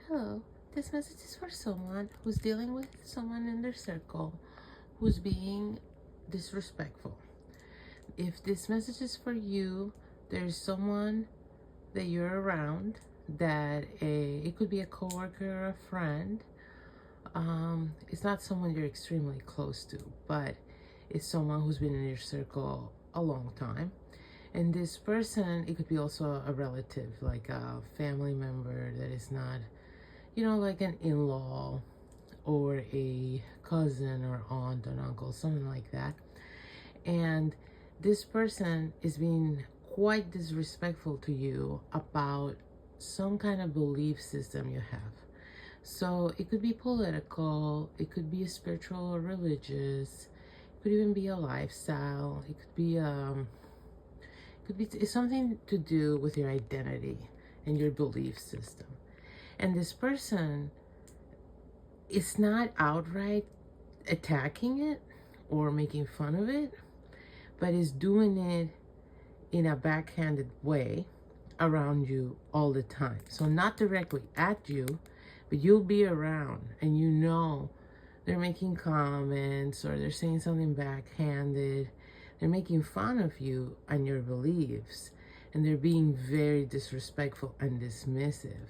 Hello, this message is for someone who's dealing with someone in their circle who's being disrespectful. If this message is for you, there's someone that you're around that it could be a coworker or a friend. It's not someone you're extremely close to, but it's someone who's been in your circle a long time. And this person, it could be also a relative, like a family member that is not, like an in-law or a cousin or aunt or uncle, something like that. And this person is being quite disrespectful to you about some kind of belief system you have. So it could be political, it could be spiritual or religious, it could even be a lifestyle, it could be it's something to do with your identity and your belief system. And this person is not outright attacking it or making fun of it, but is doing it in a backhanded way around you all the time. So not directly at you, but you'll be around and they're making comments or they're saying something backhanded. They're making fun of you and your beliefs, and they're being very disrespectful and dismissive.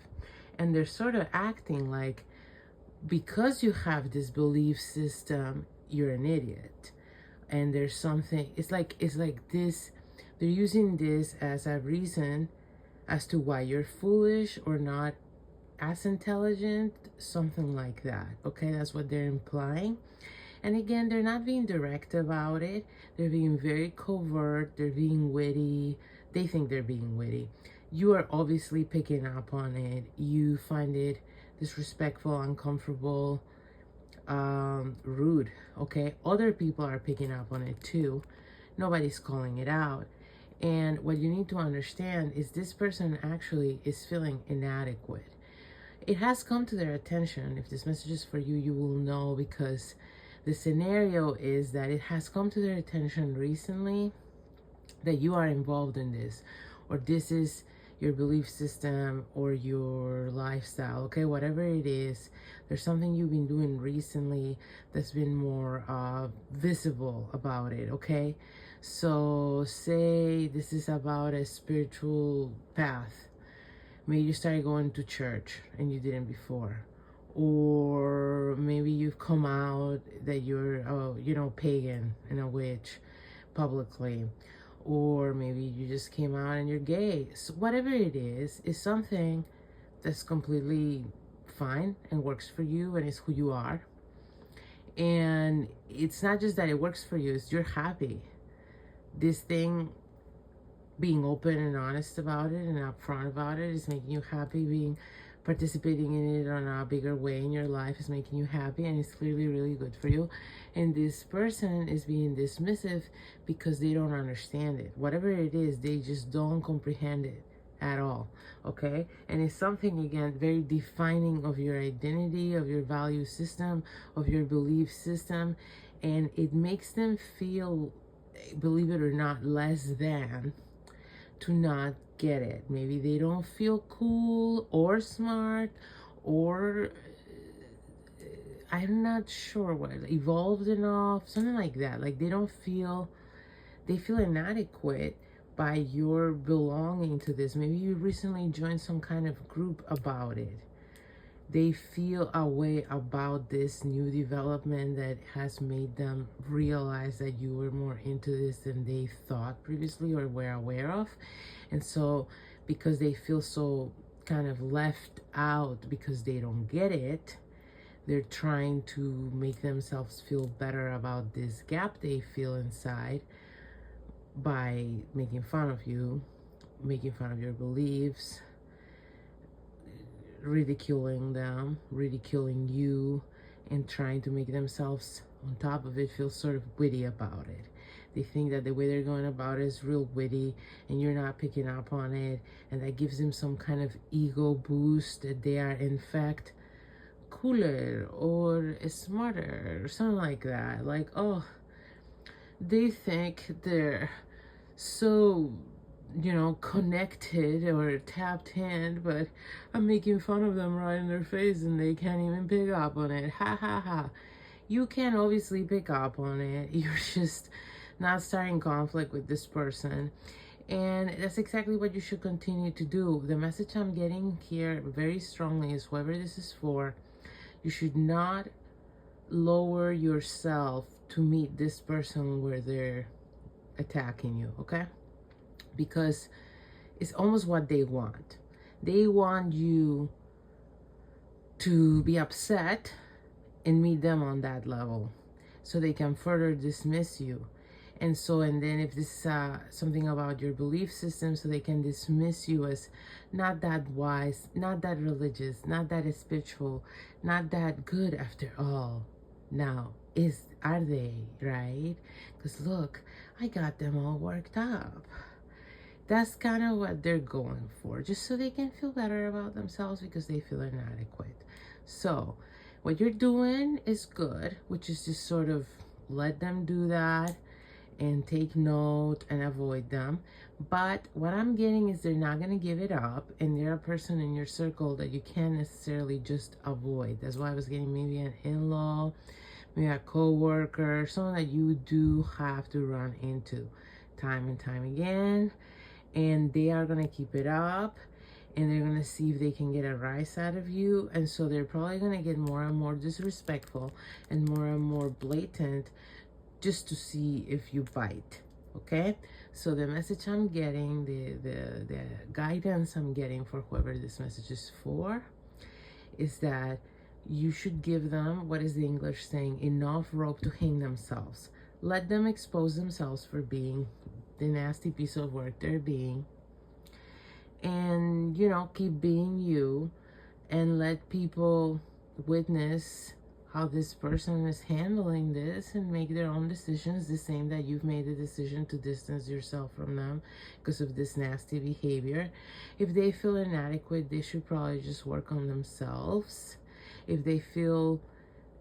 And they're sort of acting like, because you have this belief system, you're an idiot. And there's something, it's like this, they're using this as a reason as to why you're foolish or not as intelligent, something like that. Okay, that's what they're implying. And again, they're not being direct about it. They're being very covert. They're being witty. They think they're being witty. You are obviously picking up on it. You find it disrespectful, uncomfortable, rude. Okay, other people are picking up on it too. Nobody's calling it out. And what you need to understand is this person actually is feeling inadequate. It has come to their attention. If this message is for you, you will know, because the scenario is that it has come to their attention recently that you are involved in this, or this is your belief system or your lifestyle, okay? Whatever it is, there's something you've been doing recently that's been more visible about it, okay? So say this is about a spiritual path. Maybe you started going to church and you didn't before. Or maybe you've come out that you're, pagan and a witch publicly. Or maybe you just came out and you're gay. So whatever it is something that's completely fine and works for you and is who you are. And it's not just that it works for you, it's you're happy. This thing, being open and honest about it and upfront about it, is making you happy. Participating in it on a bigger way in your life is making you happy, and it's clearly really good for you. And this person is being dismissive because they don't understand it. Whatever it is, they just don't comprehend it at all, okay? And it's something, again, very defining of your identity, of your value system, of your belief system, and it makes them feel, believe it or not, less than to not get it. Maybe they don't feel cool or smart, or I'm not sure what, evolved enough, something like that. Like they feel inadequate by your belonging to this. Maybe you recently joined some kind of group about it. They feel a way about this new development that has made them realize that you were more into this than they thought previously or were aware of. And so because they feel so kind of left out because they don't get it, they're trying to make themselves feel better about this gap they feel inside by making fun of you, making fun of your beliefs, ridiculing them, ridiculing you, and trying to make themselves, on top of it, feel sort of witty about it. They think that the way they're going about it is real witty and you're not picking up on it, and that gives them some kind of ego boost that they are in fact cooler or smarter or something like that. Like, oh, they think they're so you know, connected or tapped in, but I'm making fun of them right in their face and they can't even pick up on it. Ha ha ha. You can obviously pick up on it. You're just not starting conflict with this person. And that's exactly what you should continue to do. The message I'm getting here very strongly is whoever this is for, you should not lower yourself to meet this person where they're attacking you, okay? Because it's almost what they want. They want you to be upset and meet them on that level so they can further dismiss you. And then if this is something about your belief system, so they can dismiss you as not that wise, not that religious, not that spiritual, not that good after all. Now, are they, right? Because look, I got them all worked up. That's kind of what they're going for, just so they can feel better about themselves because they feel inadequate. So what you're doing is good, which is just sort of let them do that and take note and avoid them. But what I'm getting is they're not going to give it up, and they're a person in your circle that you can't necessarily just avoid. That's why I was getting maybe an in-law, maybe a co-worker, someone that you do have to run into time and time again, and they are going to keep it up, and they're going to see if they can get a rise out of you. And so they're probably going to get more and more disrespectful and more blatant, just to see if you bite. Okay, so the message I'm getting, the guidance I'm getting for whoever this message is for, is that you should give them, what is the English saying, enough rope to hang themselves. Let them expose themselves for being the nasty piece of work they're being, and you know, keep being you, and let people witness how this person is handling this and make their own decisions, the same that you've made the decision to distance yourself from them because of this nasty behavior. If they feel inadequate, they should probably just work on themselves. If they feel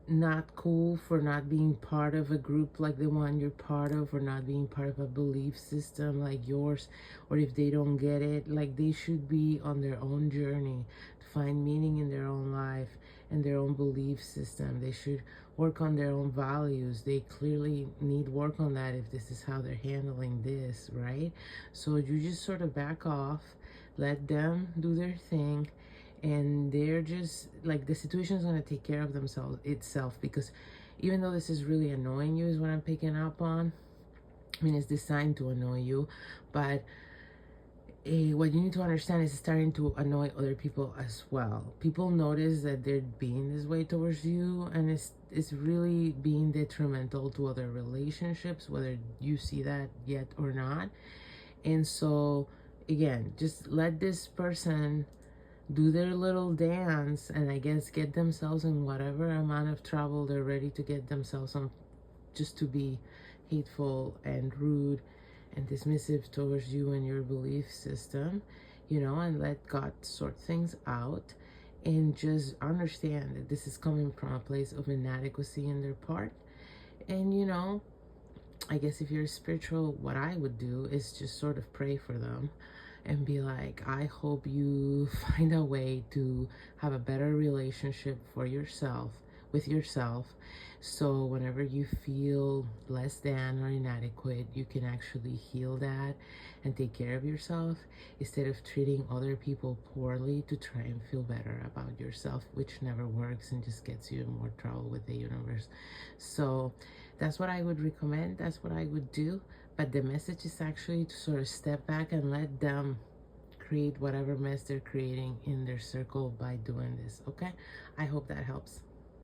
not cool for not being part of a group like the one you're part of, or not being part of a belief system like yours, or if they don't get it, like, they should be on their own journey to find meaning in their own life and their own belief system. They should work on their own values. They clearly need work on that if this is how they're handling this, right? So you just sort of back off, let them do their thing, and they're just like, the situation is going to take care of itself, because even though this is really annoying you, is what I'm picking up on. I mean, it's designed to annoy you, but what you need to understand is it's starting to annoy other people as well. People notice that they're being this way towards you, and it's really being detrimental to other relationships, whether you see that yet or not. And so again, just let this person do their little dance, and I guess get themselves in whatever amount of trouble they're ready to get themselves on, just to be hateful and rude and dismissive towards you and your belief system, you know, and let God sort things out, and just understand that this is coming from a place of inadequacy in their part. And you know, I guess if you're spiritual, what I would do is just sort of pray for them and be like, I hope you find a way to have a better relationship for yourself, with yourself, so whenever you feel less than or inadequate, you can actually heal that and take care of yourself, instead of treating other people poorly to try and feel better about yourself, which never works and just gets you in more trouble with the universe. So that's what I would recommend. That's what I would do. But the message is actually to sort of step back and let them create whatever mess they're creating in their circle by doing this, okay? I hope that helps.